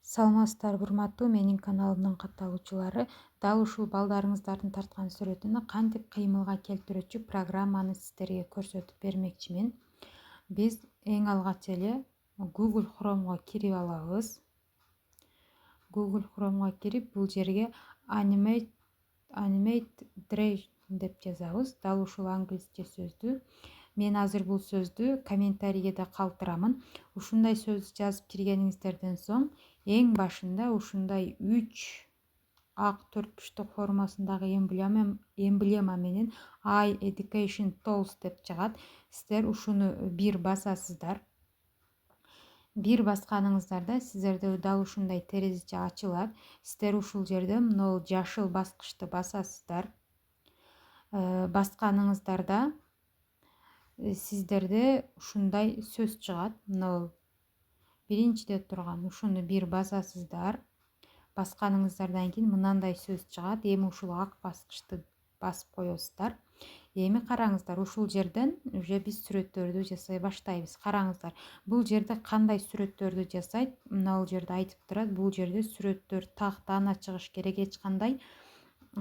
Саламатсыздарбы урматтуу менин каналымдын катталуучулары. Дал ушул балдарыңыздардын тарткан сүрөтүнө кантип кыймылга келтирүүчү программаны сиздерге көрсөтүп бермекчимин. Биз эң алгач эле Google Chrome'го кирип алабыз. Google Chrome'го кирип бул жерге Animate Dragon деп жазабыз. Дал ушул англисче сөздү. Мен азыр бул сөздү комментарийге да калтырамын. Ушундай сөздү жазып киргениңиздерден соң эң башында ушундай 3 ак төртбурчтук формасындагы эмблема менен I Education Tools деп чыгат. Сиздер ушуну бир басасыздар. Бир басканыңыздарда сиздерде дал ушундай терезече ачылат. Сиздер ушул жерде мына жашыл баскычты басасыздар. Басканыңыздарда сиздерде ушундай сөз чыгат. Мына биринчиде турган ушуну бир басасыздар. Басканыңыздардан кийин мынандай сөз чыгат. Эми ушул ак баскычты басып коесуздар. Эми караңыздар, ушул жерден уже биз сүрөттөрдү жасай баштайбыз. Караңыздар, бул жерде кандай сүрөттөрдү жасайт? Мына бул жерде айтып турат. Бул жерде сүрөттөр тактан чыгыш керек, эч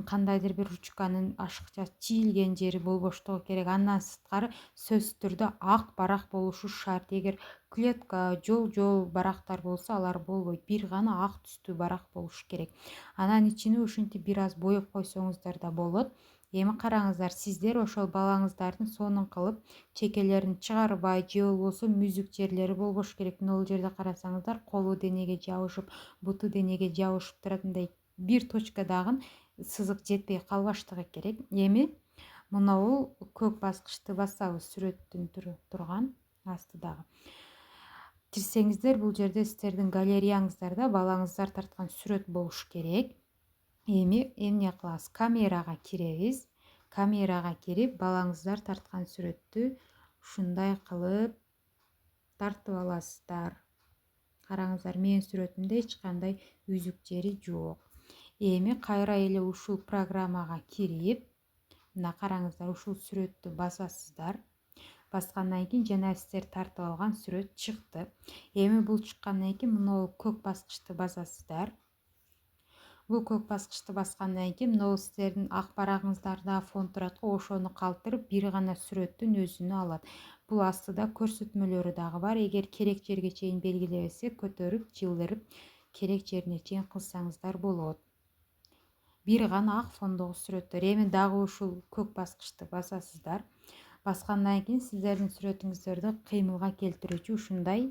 кандайдыр бир ручканын ашыкча чийилген жери болбоштугу керек. Андан сырткары сөзсүз түрдө ак барак болушу шарт. Эгер клетка жол барактар болсо алар болбойт. Бир гана ак түстүү барак болуш керек. Анан ичине ушинтип бир аз боеп койсоңуздар да болот. Эми караңыздар, сиздер ошол балаңыздардын сонун кылып чекелерин чыгарбай, же болбосо мүзүк жерлери болбош керек. Мына бул жерде карасаңыздар, колу денеге жабышып, буту денеге жабышып турат. Мындай бир точкадагы сызык жетпей калбаштыгы керек. Эми мына бул көк баскычты басабыз, сүрөттүн турган астыдагы. Кирсеңиздер, бул жерде сиздердин галереяңыздарда балаңыздар тарткан сүрөт болуш керек. Эми эмне кылабыз? Камерага киребиз. Камерага кирип, балаңыздар тарткан сүрөттү ушундай кылып тартып аласыздар. Караңыздар, менин сүрөтүмдө эч кандай үзүк жери жок. Эми кайра эле ушул программага кирип, мына караңыздар, ушул сүрөттү басасыздар. Баскандан кийин жана сиздер тартып алган сүрөт чыкты. Эми бул чыккандан кийин мына көк баскычты басасыздар. Бул көк баскычты баскандан кийин мына сиздердин ак барагыңыздарда фон турат го, ошону калтырып бир гана сүрөттүн өзүнө алат. Бул астыда көрсөтмөлөрү дагы бар. Эгер керек жерге чейин белгилебесе, көтөрүп, жылдырып, керек жерине чейин кылсаңыздар болот. Бир гана ак фондогу сүрөттөр. Эми дагы ушул көк баскычты басасыздар. Баскандан кийин сиздердин сүрөтүңүздөрдү кыймылга келтирүүчү ушундай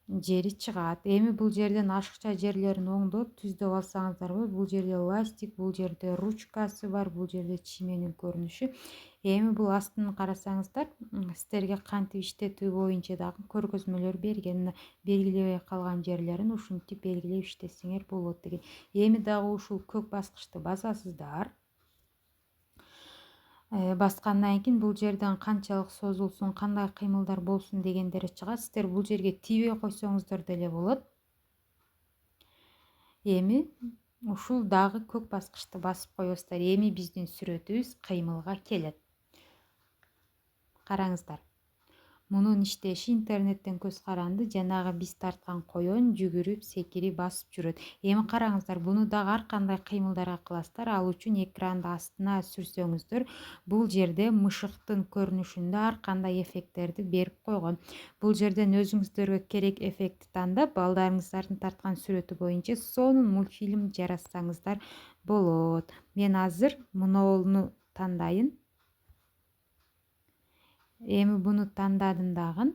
жери чыгат. Эми бул жерден ашыкча жерлерин оңдоп, түздөп алсаңыздар болот. Бул жерде ластик, бул жерде ручкасы бар, бул жерде чийменин көрүнүшү. Эми бул астын карасаңыздар, сиздерге кантип иштетүү боюнча дагы көргөзмөлөр берген. Белгилебей калган жерлерин ушинтип белгилеп иштесеңер болот деген. Эми дагы ушул көк баскычты басасыздар. Баскандан кийин бул жерден канчалык созулсун, кандай кыймылдар болсун дегендери чыгат. Сиздер бул жерге тийбей койсоңуздар деле болот. Эми ушул дагы көк баскычты басып коесуздар. Эми биздин сүрөтүбүз кыймылга келет. Караңыздар. Мунун иштеши интернеттен көз каранды, жанагы биз тарткан коен жүгүрүп, секирип басып жүрөт. Эми караңыздар, буну дагы ар кандай кыймылдарга кыласыздар. Ал үчүн экранды астына сүрсөңүздөр, бул жерде мышыктын көрүнүшүндө ар кандай эффекттерди берип койгон. Бул жерден өзүңүздөргө керек эффектти тандап, балдарыңыздардын тарткан сүрөтү боюнча сонун мультфильм жаратсаңыздар болот. Мен азыр муну тандайын. Эми буну тандадым дагы.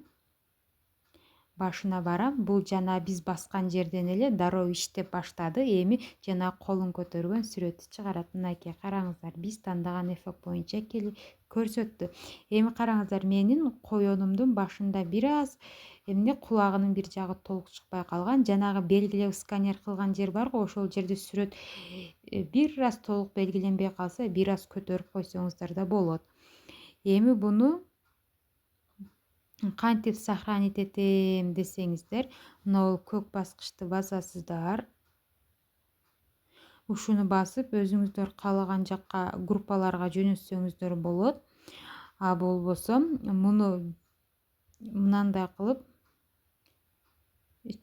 Башына барам. Бул жана биз баскан жерден эле дароо иштеп баштады. Эми жана колун көтөргөн сүрөтү чыгарат. Мынакей караңыздар, биз тандаган эффект боюнча көрсөттү. Эми караңыздар, менин коенумдун башында бир аз кулагынын бир жагы толук чыкпай калган. Жанагы белгилеп сканер кылган жер бар го, ошол жерде сүрөт бир аз толук белгиленбей калса, бир аз көтөрүп койсоңуздар да болот. Эми буну кантип сохранить этем десеңиздер, мына көк баскычты басасыздар. Ушуну басып, өзүңүздөр каалаган жакка группаларга жөнөтсөңүздөр болот. А болбосо муну мынандай кылып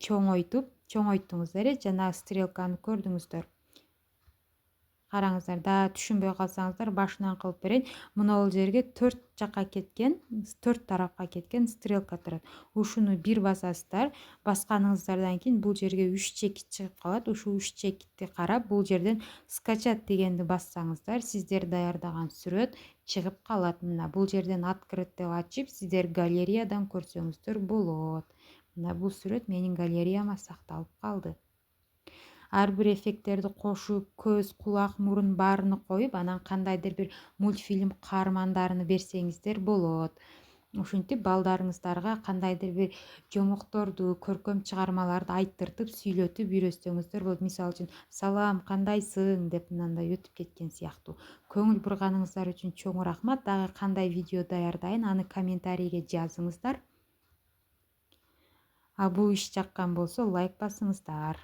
чоңойттуңуздар. Жана стрелканы көрдүңүздөр. Караңыздар, да түшүнбөй калсаңыздар башынан кылып берейин. Мына жерге 4 жакка кеткен, 4 тарапка кеткен стрелка турат. Ушуну бир басасыздар. Басканыңыздардан кийин бул жерге 3 чекит чыгып калат. Ушул 3 чекитти карап, бул жерден скачать дегенди бассаңыздар, сиздер даярдаган сүрөт чыгып калат. Мына бул жерден открыть деп ачып, сиздер галереядан көрсөңүздөр болот. Мына бул сүрөт менин галереяма сакталып калды. Ар бир эффекттерди кошуп, көз, кулак, мурун баарыны коюп, анан кандайдыр бир мультфильм каармандарыны берсеңиздер болот. Ушинтип балдарыңыздарга кандайдыр бир жомокторду, көркөм чыгармаларды айттыртып, сүйлөтүп үйрөтсөңүздөр болот. Мисалы үчүн, салам, кандайсың деп мындай өтүп кеткен сыяктуу. Көңүл бурганыңыздар үчүн чоң рахмат. Дагы кандай видео даярдайын, аны комментарийге жазыңыздар. Бул иш жаккан болсо лайк басыңыздар.